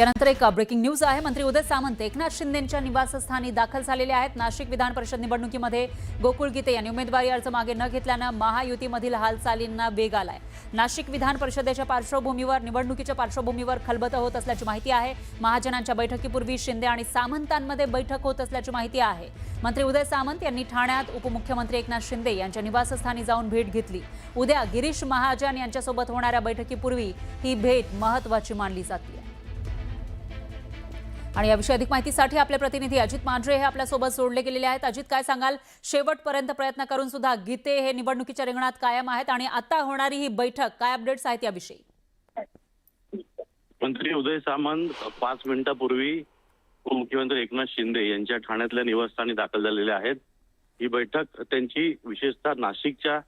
यानंतर एक breaking news आहे। मंत्री उदय सामंत एकनाथ शिंदेंच्या निवासस्थानी दाखल झालेले आहेत। नाशिक विधान परिषद निवडणुकीमध्ये गोकुळ गीते यांनी उमेदवारी अर्ज मागे न घेतल्याने महायुतीमधील हालचालींना वेग आलाय। नाशिक विधान परिषदेच्या पार्श्वभूमीवर निवडणुकीच्या पार्श्वभूमीवर खलबतं होत असल्याची माहिती आहे। महाजनांच्या बैठकीपूर्वी शिंदे आणि सामंतांमध्ये बैठक होत असल्याची माहिती आहे। मंत्री उदय सामंत यांनी ठाण्यात उपमुख्यमंत्री एकनाथ शिंदे यांच्या निवासस्थानी जाऊन भेट घेतली। उद्या गिरीश महाजन यांच्यासोबत होणाऱ्या बैठकीपूर्वी ही भेट महत्त्वाची मानली जाते। आणि याविषयी अधिक माहितीसाठी आपले प्रतिनिधी अजित मांढरे हे आपल्या सोबत जोडले गेलेले आहेत। अजित, काय सांगाल? शेवटपर्यंत प्रयत्न करून सुद्धा गीते हे निवडणुकीच्या रिंगणात कायम आहेत आणि आता होणारी ही बैठक, काय अपडेट्स आहेत याविषयी? मंत्री उदय सामंत 5 मिनिटांपूर्वी उपमुख्यमंत्री एकनाथ शिंदे यांच्या ठाण्यातल्या निवासस्थानी दाखल झालेले आहेत। ही बैठक त्यांची विशेषतः नाशिकच्या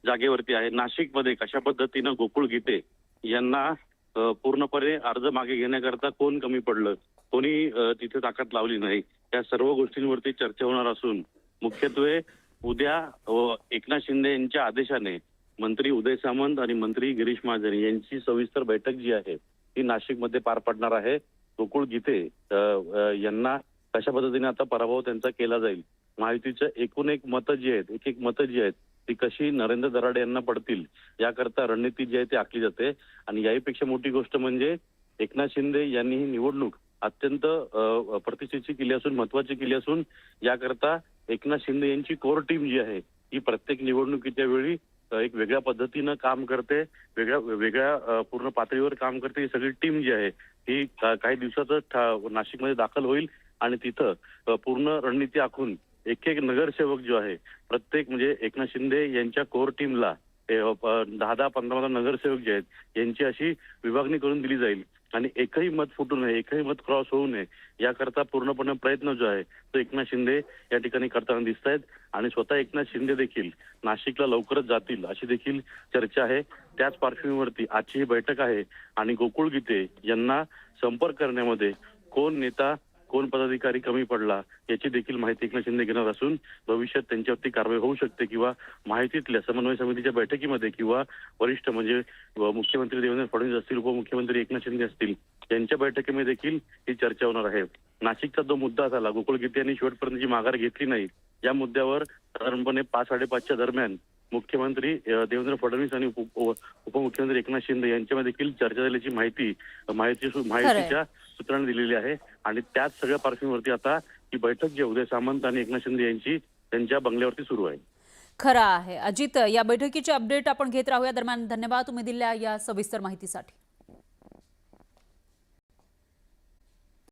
जागेवरती आहे। नाशिकमध्ये कशा पद्धतीने गोकुळ गीते यांना पूर्णपणे अर्ज मागे घेण्याकरता कोण कमी पडलं, कोणी तिथे ताकद लावली नाही, या सर्व गोष्टींवरती चर्चा होणार असून मुख्यत्वे उद्या एकनाथ शिंदे यांच्या आदेशाने मंत्री उदय सामंत आणि मंत्री गिरीश महाजन यांची सविस्तर बैठक जी आहे ती नाशिकमध्ये पार पडणार आहे। गोकुळ गीते यांना कशा पद्धतीने आता पराभव त्यांचा केला जाईल, महायुतीचं एकूण एक मतं जी आहेत, एक मतं जी आहेत ती कशी नरेंद्र दराडे यांना पडतील याकरता रणनीती जी आहे ती आखली जाते। आणि याहीपेक्षा मोठी गोष्ट म्हणजे एकनाथ शिंदे यांनी ही निवडणूक अत्यंत प्रतिष्ठेची केली असून, महत्वाची केली असून, याकरता एकनाथ शिंदे यांची कोर टीम जी आहे ही प्रत्येक निवडणुकीच्या वेळी एक वेगळ्या पद्धतीनं काम करते, वेगळ्या पूर्ण पातळीवर काम करते। ही सगळी टीम जी आहे ही काही दिवसातच नाशिकमध्ये दाखल होईल आणि तिथं पूर्ण रणनीती आखून एक एक नगरसेवक जो आहे प्रत्येक म्हणजे एकनाथ शिंदे यांच्या कोर टीमला 10-15 नगरसेवक जे आहेत यांची अशी विभागणी करून दिली जाईल आणि एकही मत फुटू नये, एकही मत क्रॉस होऊ नये याकरता पूर्णपणे प्रयत्न जो आहे तो एकनाथ शिंदे या ठिकाणी करताना दिसत आहेत। आणि स्वतः एकनाथ शिंदे देखील नाशिकला लवकरच जातील अशी देखील चर्चा आहे। त्याच पार्श्वभूमीवरती आजची ही बैठक आहे आणि गोकुळ गीते यांना संपर्क करण्यामध्ये कोण नेता, कोण पदाधिकारी कमी पडला याची देखील माहिती एकनाथ शिंदे घेणार असून भविष्यात त्यांच्यावरती कारवाई होऊ शकते किंवा माहितीतल्या समन्वय समितीच्या बैठकीमध्ये किंवा वरिष्ठ म्हणजे मुख्यमंत्री देवेंद्र फडणवीस असतील, उपमुख्यमंत्री एकनाथ शिंदे असतील यांच्या बैठकीमध्ये देखील ही चर्चा होणार आहे। नाशिकचा जो मुद्दा झाला, गोकुळ गीते यांनी शेवटपर्यंतची माघार घेतली नाही, या मुद्द्यावर साधारणपणे 5-5:30च्या दरम्यान मुख्यमंत्री देवेंद्र फडणवीस आणि उपमुख्यमंत्री एकनाथ शिंदे यांच्यामध्ये देखील चर्चा झाल्याची माहितीच्या सूत्रांनी दिलेली आहे। आणि त्याच सगळ्या पार्श्वभूमीवरती आता ही बैठक जी उदय सामंत आणि एकनाथ शिंदे यांची त्यांच्या बंगल्यावरती सुरू आहे। खरं आहे अजित, या बैठकीचे अपडेट आपण घेत राहूया। दरम्यान धन्यवाद तुम्ही दिलेल्या या सविस्तर माहितीसाठी।